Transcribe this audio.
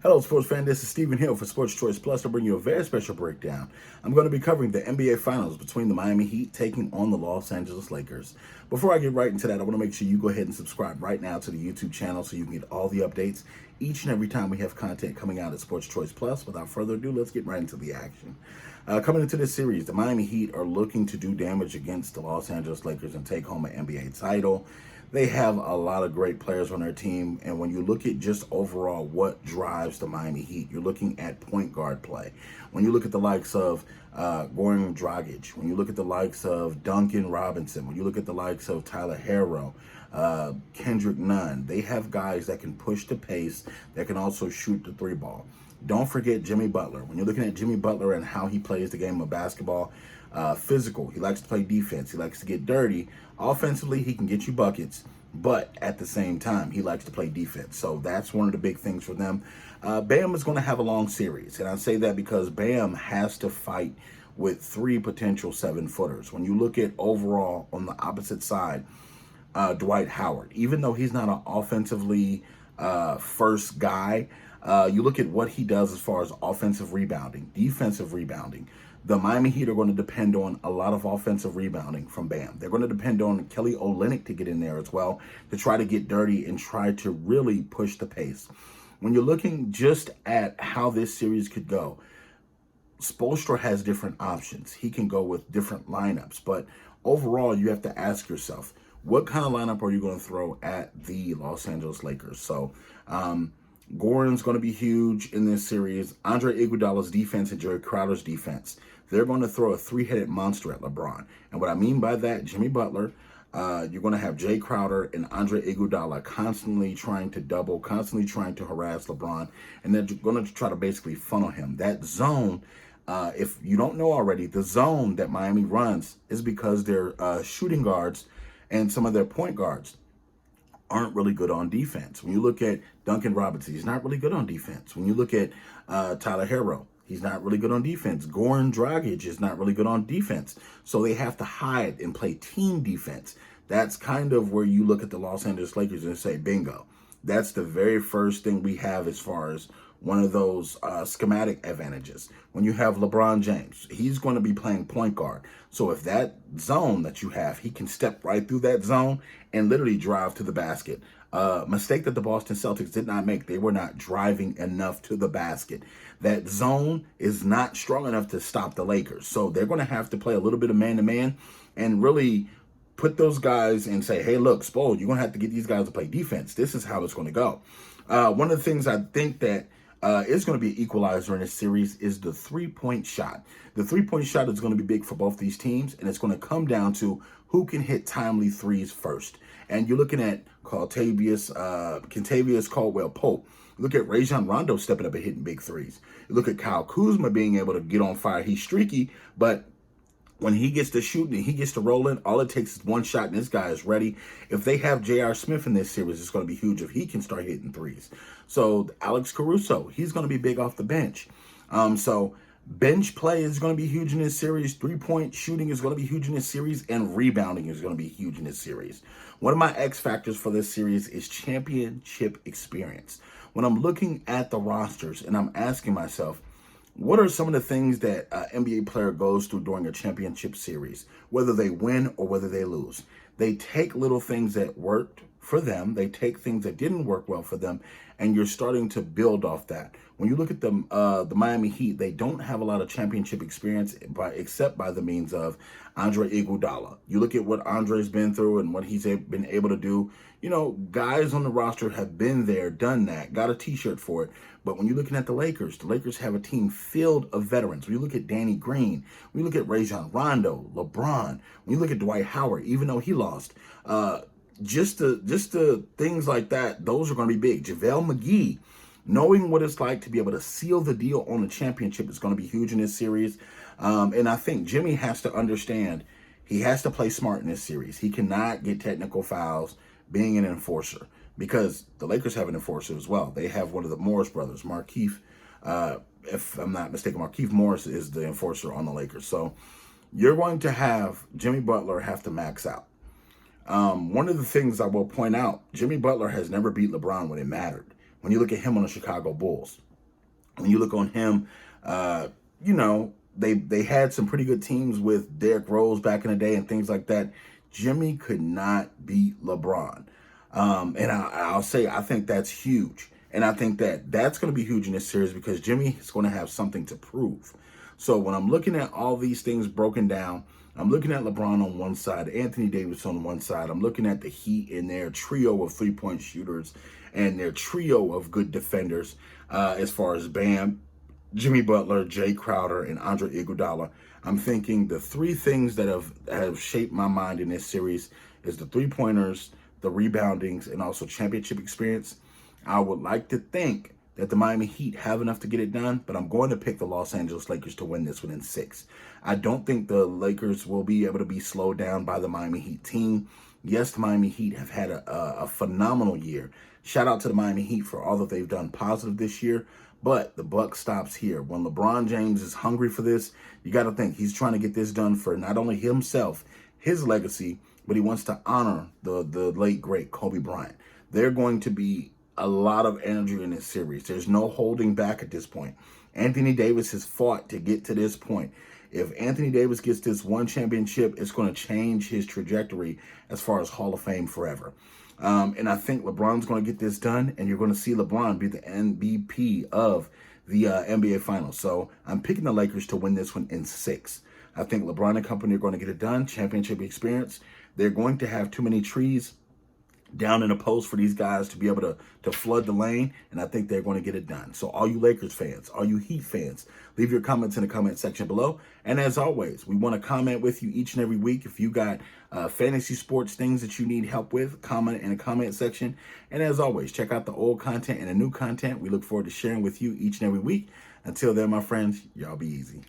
Hello, sports fan. This is Stephen Hill for Sports Choice Plus to bring you a very special breakdown. I'm going to be covering the NBA Finals between the Miami Heat taking on the Los Angeles Lakers. Before I get right into that, I want to make sure you go ahead and subscribe right now to the YouTube channel so you can get all the updates each and every time we have content coming out at Sports Choice Plus. Without further ado, let's get right into the action. Coming into this series, the Miami Heat are looking to do damage against the Los Angeles Lakers and take home an NBA title. They have a lot of great players on their team, and when you look at just overall what drives the Miami Heat, you're looking at point guard play. When you look at the likes of Goran Dragic, when you look at the likes of Duncan Robinson, when you look at the likes of Tyler Herro, Kendrick Nunn, they have guys that can push the pace, that can also shoot the three ball. Don't forget Jimmy Butler. When you're looking at Jimmy Butler and how he plays the game of basketball, physical, he likes to play defense, he likes to get dirty. Offensively, he can get you buckets, but at the same time, he likes to play defense. So that's one of the big things for them. Bam is going to have a long series, and I say that because Bam has to fight with three potential 7-footers. When you look at overall on the opposite side, Dwight Howard, even though he's not an offensively first guy, you look at what he does as far as offensive rebounding, defensive rebounding. The Miami Heat are going to depend on a lot of offensive rebounding from Bam. They're going to depend on Kelly Olynyk to get in there as well, to try to get dirty and try to really push the pace. When you're looking just at how this series could go, Spoelstra has different options. He can go with different lineups, but overall, you have to ask yourself, what kind of lineup are you going to throw at the Los Angeles Lakers? So, Goran's going to be huge in this series. Andre Iguodala's defense and Jerry Crowder's defense. They're going to throw a three-headed monster at LeBron. And what I mean by that, Jimmy Butler, you're going to have Jay Crowder and Andre Iguodala constantly trying to double, constantly trying to harass LeBron, and they're going to try to basically funnel him. That zone, if you don't know already, the zone that Miami runs is because their shooting guards and some of their point guards aren't really good on defense. When you look at Duncan Robinson, he's not really good on defense. When you look at Tyler Herro, he's not really good on defense. Goran Dragic is not really good on defense. So they have to hide and play team defense. That's kind of where you look at the Los Angeles Lakers and say, bingo. That's the very first thing we have as far as one of those schematic advantages. When you have LeBron James, he's going to be playing point guard. So if that zone that you have, he can step right through that zone and literally drive to the basket. Mistake that the Boston Celtics did not make. They were not driving enough to the basket. That zone is not strong enough to stop the Lakers. So they're going to have to play a little bit of man-to-man and really put those guys and say, hey, look, Spo, you're going to have to get these guys to play defense. This is how it's going to go. One of the things I think that is going to be an equalizer in this series is the three-point shot. The three-point shot is going to be big for both these teams, and it's going to come down to who can hit timely threes first. And you're looking at Kentavious Caldwell-Pope. Look at Rajon Rondo stepping up and hitting big threes. You look at Kyle Kuzma being able to get on fire. He's streaky, but when he gets to shooting and he gets to rolling, all it takes is one shot and this guy is ready. If they have J.R. Smith in this series, it's going to be huge if he can start hitting threes. So Alex Caruso, he's going to be big off the bench. So bench play is going to be huge in this series. Three-point shooting is going to be huge in this series. And rebounding is going to be huge in this series. One of my X factors for this series is championship experience. When I'm looking at the rosters and I'm asking myself, what are some of the things that an NBA player goes through during a championship series, whether they win or whether they lose? They take little things that worked for them. They take things that didn't work well for them, and you're starting to build off that. When you look at the Miami Heat, they don't have a lot of championship experience except by the means of Andre Iguodala. You look at what Andre's been through and what he's been able to do. You know, guys on the roster have been there, done that, got a T-shirt for it. But when you're looking at the Lakers have a team filled of veterans. When you look at Danny Green, when you look at Rajon Rondo, LeBron, when you look at Dwight Howard, even though he lost, just the things like that, those are going to be big. JaVale McGee, knowing what it's like to be able to seal the deal on the championship is going to be huge in this series. And I think Jimmy has to understand he has to play smart in this series. He cannot get technical fouls being an enforcer, because the Lakers have an enforcer as well. They have one of the Morris brothers, Markieff. If I'm not mistaken, Markieff Morris is the enforcer on the Lakers. So you're going to have Jimmy Butler have to max out. One of the things I will point out, Jimmy Butler has never beat LeBron when it mattered. When you look at him on the Chicago Bulls, when you look on him, you know, they had some pretty good teams with Derrick Rose back in the day and things like that. Jimmy could not beat LeBron. And I'll say I think that's huge. And I think that that's going to be huge in this series because Jimmy is going to have something to prove. So when I'm looking at all these things broken down, I'm looking at LeBron on one side, Anthony Davis on one side. I'm looking at the Heat in their trio of three-point shooters and their trio of good defenders as far as Bam, Jimmy Butler, Jay Crowder, and Andre Iguodala. I'm thinking the three things that have shaped my mind in this series is the three-pointers, the reboundings, and also championship experience. I would like to think that the Miami Heat have enough to get it done, but I'm going to pick the Los Angeles Lakers to win this one in 6. I don't think the Lakers will be able to be slowed down by the Miami Heat team. Yes, the Miami Heat have had a phenomenal year. Shout out to the Miami Heat for all that they've done positive this year, but the buck stops here. When LeBron James is hungry for this, you got to think he's trying to get this done for not only himself, his legacy, but he wants to honor the late, great Kobe Bryant. They're going to be a lot of energy in this series. There's no holding back at this point. Anthony Davis has fought to get to this point. If Anthony Davis gets this one championship, it's going to change his trajectory as far as Hall of Fame forever. And I think LeBron's going to get this done, and you're going to see LeBron be the MVP of the NBA Finals. So I'm picking the Lakers to win this one in 6. I think LeBron and company are going to get it done. Championship experience. They're going to have too many trees down in a post for these guys to be able to flood the lane, and I think they're going to get it done. So all you Lakers fans, all you Heat fans, leave your comments in the comment section below. And as always, we want to comment with you each and every week. If you got fantasy sports things that you need help with, comment in the comment section. And as always, check out the old content and the new content we look forward to sharing with you each and every week. Until then, my friends, y'all be easy.